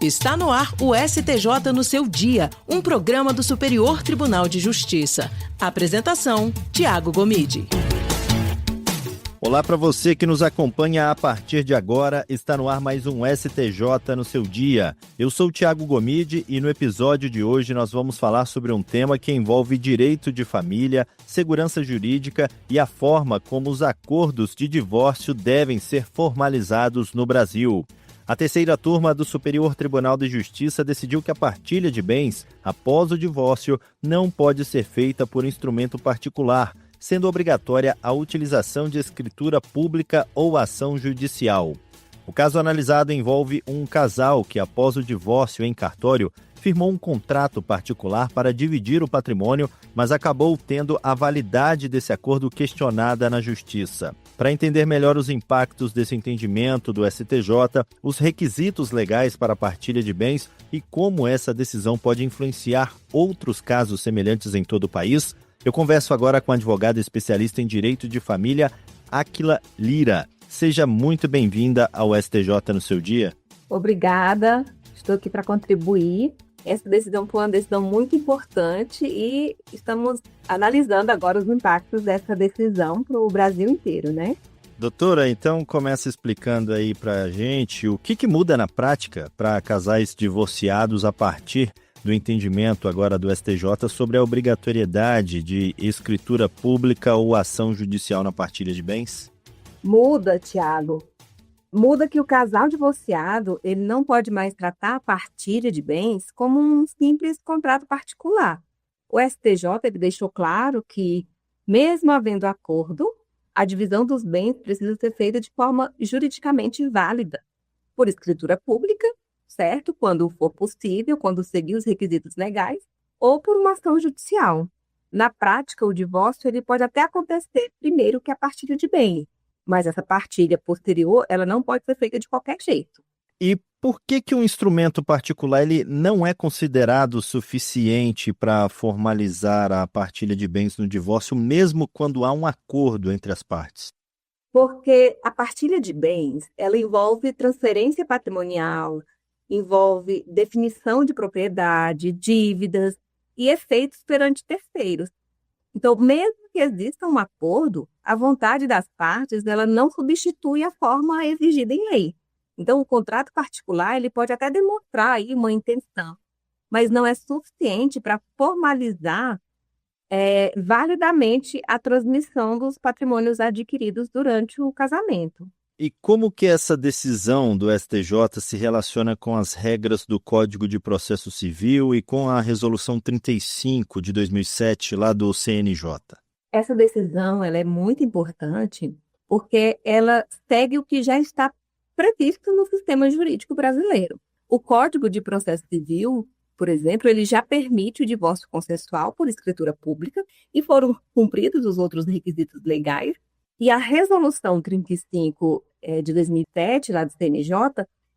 Está no ar o STJ no seu dia, um programa do Superior Tribunal de Justiça. Apresentação, Tiago Gomide. Olá para você que nos acompanha a partir de agora, está no ar mais um STJ no seu dia. Eu sou o Tiago Gomide e no episódio de hoje nós vamos falar sobre um tema que envolve direito de família, segurança jurídica e a forma como os acordos de divórcio devem ser formalizados no Brasil. A terceira turma do Superior Tribunal de Justiça decidiu que a partilha de bens após o divórcio não pode ser feita por instrumento particular, sendo obrigatória a utilização de escritura pública ou ação judicial. O caso analisado envolve um casal que, após o divórcio em cartório, firmou um contrato particular para dividir o patrimônio, mas acabou tendo a validade desse acordo questionada na Justiça. Para entender melhor os impactos desse entendimento do STJ, os requisitos legais para a partilha de bens e como essa decisão pode influenciar outros casos semelhantes em todo o país, eu converso agora com a advogada especialista em direito de família, Áquila Lira. Seja muito bem-vinda ao STJ no seu dia. Obrigada, estou aqui para contribuir. Essa decisão foi uma decisão muito importante e estamos analisando agora os impactos dessa decisão para o Brasil inteiro, né? Doutora, então começa explicando aí para a gente o que muda na prática para casais divorciados a partir do entendimento agora do STJ sobre a obrigatoriedade de escritura pública ou ação judicial na partilha de bens? Muda, Tiago. Muda que o casal divorciado ele não pode mais tratar a partilha de bens como um simples contrato particular. O STJ ele deixou claro que, mesmo havendo acordo, a divisão dos bens precisa ser feita de forma juridicamente válida, por escritura pública, certo? Quando for possível, quando seguir os requisitos legais, ou por uma ação judicial. Na prática, o divórcio ele pode até acontecer primeiro que a partilha de bens, mas essa partilha posterior, ela não pode ser feita de qualquer jeito. E por que um instrumento particular ele não é considerado suficiente para formalizar a partilha de bens no divórcio, mesmo quando há um acordo entre as partes? Porque a partilha de bens, ela envolve transferência patrimonial, envolve definição de propriedade, dívidas e efeitos perante terceiros. Então, mesmo que exista um acordo, a vontade das partes ela não substitui a forma exigida em lei. Então, o contrato particular ele pode até demonstrar aí uma intenção, mas não é suficiente para formalizar validamente a transmissão dos patrimônios adquiridos durante o casamento. E como que essa decisão do STJ se relaciona com as regras do Código de Processo Civil e com a Resolução 35 de 2007, lá do CNJ? Essa decisão ela é muito importante porque ela segue o que já está previsto no sistema jurídico brasileiro. O Código de Processo Civil, por exemplo, ele já permite o divórcio consensual por escritura pública e foram cumpridos os outros requisitos legais. E a Resolução 35 de 2007, lá do CNJ,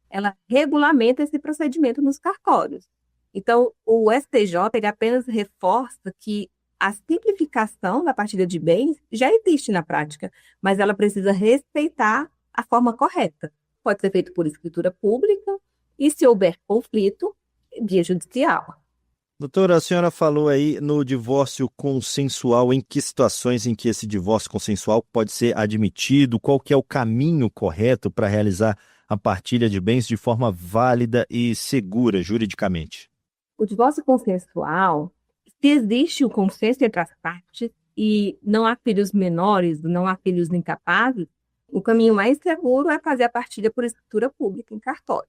ela regulamenta esse procedimento nos cartórios. Então, o STJ ele apenas reforça que a simplificação da partilha de bens já existe na prática, mas ela precisa respeitar a forma correta. Pode ser feito por escritura pública e, se houver conflito, via judicial. Doutora, a senhora falou aí no divórcio consensual, em que situações em que esse divórcio consensual pode ser admitido, qual que é o caminho correto para realizar a partilha de bens de forma válida e segura juridicamente? O divórcio consensual, se existe o consenso entre as partes e não há filhos menores, não há filhos incapazes, o caminho mais seguro é fazer a partilha por escritura pública em cartório.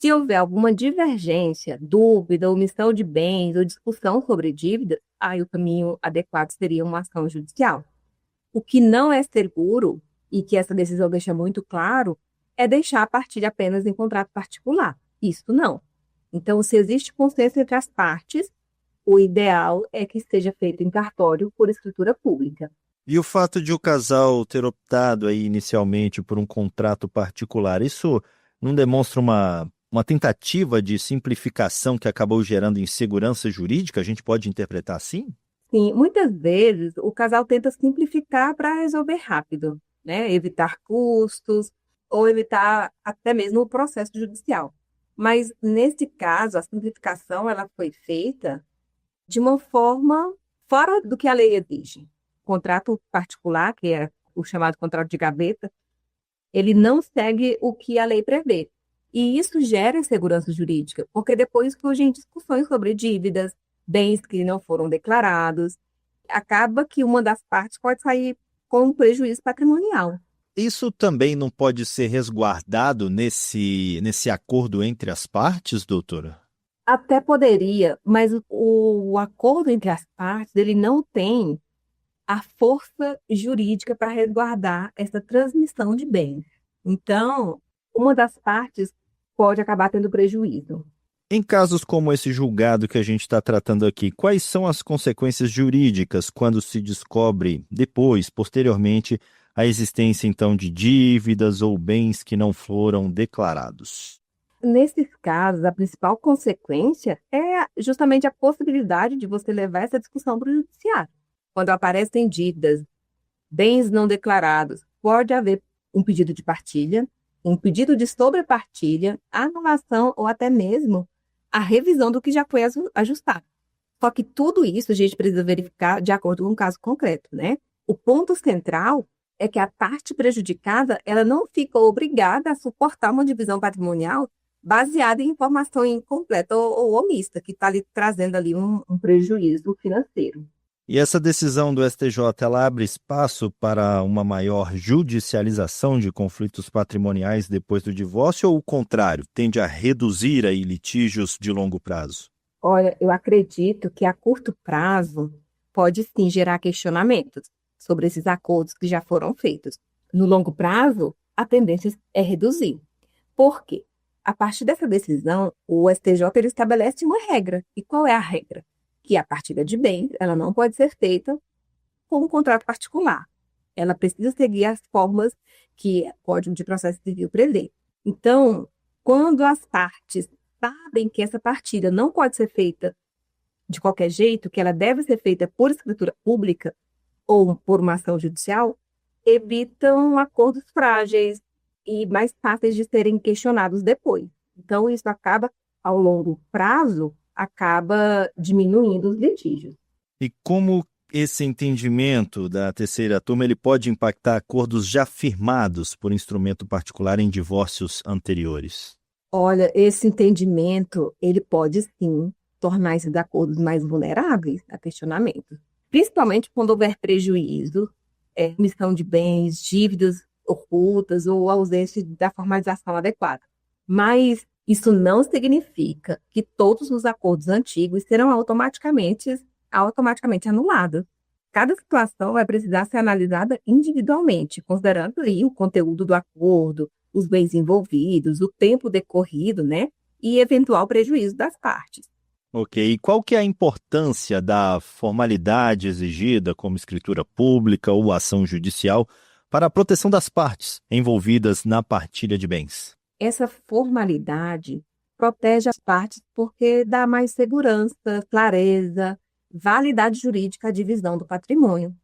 Se houver alguma divergência, dúvida, omissão de bens ou discussão sobre dívidas, aí o caminho adequado seria uma ação judicial. O que não é seguro, e que essa decisão deixa muito claro, é deixar a partilha apenas em contrato particular. Isso não. Então, se existe consenso entre as partes, o ideal é que seja feito em cartório por escritura pública. E o fato de o casal ter optado aí inicialmente por um contrato particular, isso não demonstra uma tentativa de simplificação que acabou gerando insegurança jurídica? A gente pode interpretar assim? Sim, muitas vezes o casal tenta simplificar para resolver rápido, né? Evitar custos ou evitar até mesmo o processo judicial. Mas, nesse caso, a simplificação ela foi feita de uma forma fora do que a lei exige. O contrato particular, que é o chamado contrato de gaveta, ele não segue o que a lei prevê. E isso gera insegurança jurídica, porque depois surgem discussões sobre dívidas, bens que não foram declarados, acaba que uma das partes pode sair com um prejuízo patrimonial. Isso também não pode ser resguardado nesse acordo entre as partes, doutora? Até poderia, mas o acordo entre as partes, ele não tem a força jurídica para resguardar essa transmissão de bens. Então, uma das partes pode acabar tendo prejuízo. Em casos como esse julgado que a gente está tratando aqui, quais são as consequências jurídicas quando se descobre depois, posteriormente, a existência então de dívidas ou bens que não foram declarados? Nesses casos, a principal consequência é justamente a possibilidade de você levar essa discussão para o judiciário. Quando aparecem dívidas, bens não declarados, pode haver um pedido de partilha, um pedido de sobrepartilha, anulação ou até mesmo a revisão do que já foi ajustado. Só que tudo isso a gente precisa verificar de acordo com o caso concreto, né? O ponto central é que a parte prejudicada ela não fica obrigada a suportar uma divisão patrimonial baseada em informação incompleta ou omissa, que está ali trazendo ali um prejuízo financeiro. E essa decisão do STJ, ela abre espaço para uma maior judicialização de conflitos patrimoniais depois do divórcio ou o contrário, tende a reduzir aí litígios de longo prazo? Olha, eu acredito que a curto prazo pode sim gerar questionamentos sobre esses acordos que já foram feitos. No longo prazo, a tendência é reduzir. Por quê? A partir dessa decisão, o STJ ele estabelece uma regra. E qual é a regra? Que a partilha de bens ela não pode ser feita com um contrato particular. Ela precisa seguir as formas que o Código de Processo Civil prevê. Então, quando as partes sabem que essa partilha não pode ser feita de qualquer jeito, que ela deve ser feita por escritura pública ou por uma ação judicial, evitam acordos frágeis e mais fáceis de serem questionados depois. Então, isso acaba, ao longo prazo, acaba diminuindo os litígios. E como esse entendimento da terceira turma ele pode impactar acordos já firmados por instrumento particular em divórcios anteriores? Olha, esse entendimento, ele pode sim tornar esses acordos mais vulneráveis a questionamento. Principalmente quando houver prejuízo, omissão de bens, dívidas ocultas ou ausência da formalização adequada. Mas isso não significa que todos os acordos antigos serão automaticamente anulados. Cada situação vai precisar ser analisada individualmente, considerando aí o conteúdo do acordo, os bens envolvidos, o tempo decorrido, né? E eventual prejuízo das partes. Ok, e qual que é a importância da formalidade exigida, como escritura pública ou ação judicial, para a proteção das partes envolvidas na partilha de bens? Essa formalidade protege as partes porque dá mais segurança, clareza, validade jurídica à divisão do patrimônio.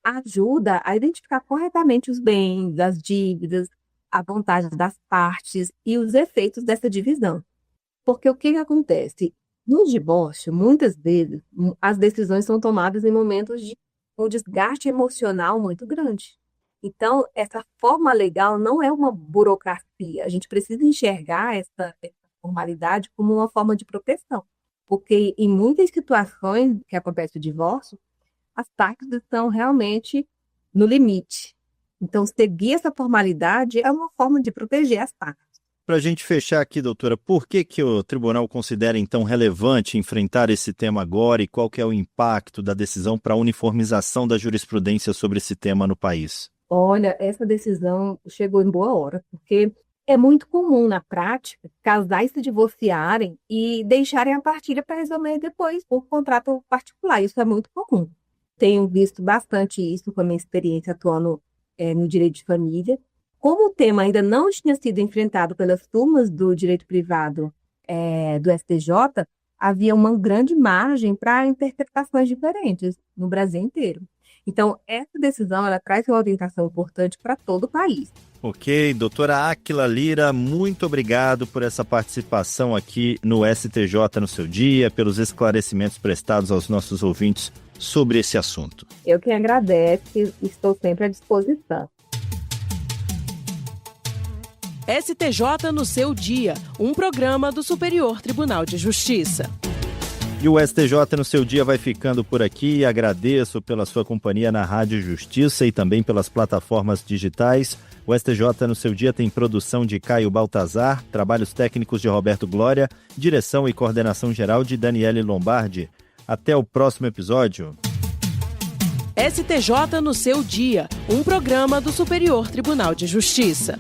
Ajuda a identificar corretamente os bens, as dívidas, a vontade das partes e os efeitos dessa divisão. Porque o que acontece? No divórcio, muitas vezes, as decisões são tomadas em momentos de um desgaste emocional muito grande. Então, essa forma legal não é uma burocracia. A gente precisa enxergar essa formalidade como uma forma de proteção. Porque em muitas situações que acontece o divórcio, as partes estão realmente no limite. Então, seguir essa formalidade é uma forma de proteger as partes. Para a gente fechar aqui, doutora, por que o tribunal considera então relevante enfrentar esse tema agora e qual que é o impacto da decisão para a uniformização da jurisprudência sobre esse tema no país? Olha, essa decisão chegou em boa hora, porque é muito comum na prática casais se divorciarem e deixarem a partilha para resolver depois por contrato particular. Isso é muito comum. Tenho visto bastante isso com a minha experiência atuando no direito de família. Como o tema ainda não tinha sido enfrentado pelas turmas do direito privado do STJ, havia uma grande margem para interpretações diferentes no Brasil inteiro. Então, essa decisão ela traz uma orientação importante para todo o país. Ok, doutora Áquila Lira, muito obrigado por essa participação aqui no STJ no seu dia, pelos esclarecimentos prestados aos nossos ouvintes sobre esse assunto. Eu que agradeço e estou sempre à disposição. STJ no seu dia, um programa do Superior Tribunal de Justiça. E o STJ no seu dia vai ficando por aqui. Agradeço pela sua companhia na Rádio Justiça e também pelas plataformas digitais. O STJ no seu dia tem produção de Caio Baltazar, trabalhos técnicos de Roberto Glória, direção e coordenação geral de Daniele Lombardi. Até o próximo episódio. STJ no seu dia, um programa do Superior Tribunal de Justiça.